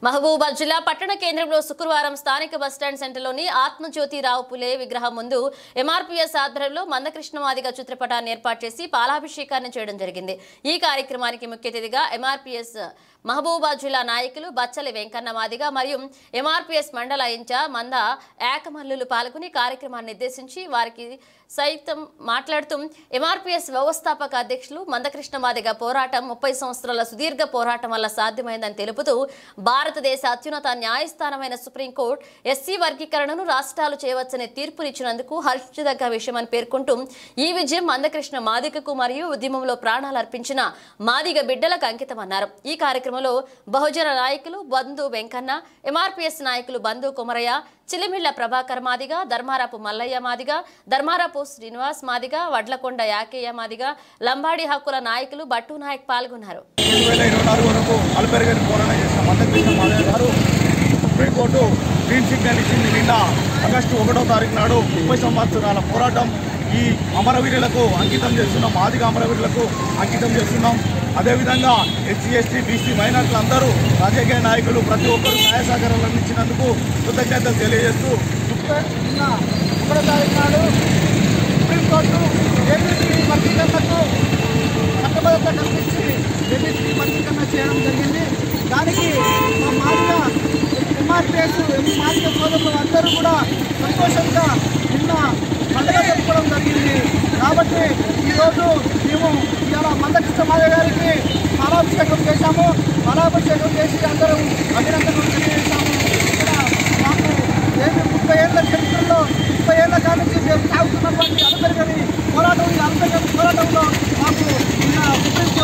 మహబూబాబాద్ జిల్లా పట్టణ కేంద్రంలో శుక్రవారం స్థానిక బస్టాండ్ సెంటర్లోని ఆత్మజ్యోతిరావు పులే విగ్రహం ముందు ఎంఆర్పీఎస్ ఆధ్వర్యంలో మందకృష్ణ మాదిగ చిత్రపటాన్ని ఏర్పాటు చేసి పాలాభిషేకాన్ని చేయడం జరిగింది। ఈ కార్యక్రమానికి ముఖ్య అతిథిగా ఎంఆర్పీఎస్ మహబూబాబాద్ జిల్లా నాయకులు బచ్చలి వెంకన్న మాదిగ మరియు ఎంఆర్పీఎస్ మండల ఇన్ఛార్జ్ మంద ఏకమల్లులు పాల్గొని కార్యక్రమాన్ని నిర్దేశించి వారికి సైతం మాట్లాడుతూ ఎంఆర్పీఎస్ వ్యవస్థాపక అధ్యక్షులు మందకృష్ణ మాదిగ పోరాటం 30 సంవత్సరాల సుదీర్ఘ పోరాటం వల్ల సాధ్యమైందని తెలుపుతూ భారతదేశ అత్యున్నత న్యాయస్థానమైన సుప్రీంకోర్టు ఎస్సీ వర్గీకరణను రాష్ట్రాలు చేయవచ్చనే తీర్పునిచ్చినందుకు హర్షించదగ్గ విషయమని పేర్కొంటూ ఈ విజయం మందకృష్ణ మాదిగకు మరియు ఉద్యమంలో ప్రాణాలు అర్పించిన మాదిగ బిడ్డలకు అంకితమన్నారు। ఈ కార్యక్రమంలో బహుజన నాయకులు బంధు వెంకన్న, ఎంఆర్పీఎస్ నాయకులు బంధు కుమరయ్య, చిలిమిళ్ల ప్రభాకర్ మాదిగ, ధర్మారపు మల్లయ్య మాదిగ, ధర్మారపు శ్రీనివాస్ మాదిగ, వడ్లకొండ యాకయ్య మాదిగ, లంబాడి హక్కుల నాయకులు బట్టు నాయక్ పాల్గొన్నారు। 2024 వరకు అల్పెరగని పోరాటం చేసిన మందకృష్ణ మాదిగ గారు సుప్రీంకోర్టు గ్రీన్ సిగ్నల్ ఇచ్చింది। నిన్న ఆగస్టు 1వ తారీఖు నాడు 30 సంవత్సరాల పోరాటం ఈ అమరవీరులకు అంకితం చేస్తున్నాం, మాదిగ అమరవీరులకు అంకితం చేస్తున్నాం। అదేవిధంగా ఎస్సీ ఎస్టీ బీసీ మైనార్టీలందరూ రాజకీయ నాయకులు ప్రతి ఒక్కరు న్యాయ సహకారాలు అందించినందుకు కృతజ్ఞతలు తెలియజేస్తూ 1వ తారీఖు నాడు సుప్రీంకోర్టు ఏబీసీ వర్గీకరణకు చట్టబద్ధత కల్పించి ఏబీసీ వర్గీకరణ చేయడం జరిగింది। దానికి మా మాదిగ ఎంఆర్పీఎస్ మాదిగ సోదరులు అందరూ కూడా సంతోషంగా నిన్న పండుగ జరుపుకోవడం జరిగింది। కాబట్టి ఈరోజు మేము ఇలా మందకృష్ణ మాదిగ గారికి పాలాభిషేకం చేశాము। పాలాభిషేకం చేసి అందరం అభినందనలు తెలియజేశాము। ఇక్కడ మాకు 30 ఏళ్ల చరిత్రలో 30 ఏళ్ల కాలంలో మేము సాగుతున్నటువంటి అల్పెరగని పోరాటం, ఈ అల్పెరగని పోరాటంలో మాకు సుప్రీంకోర్టు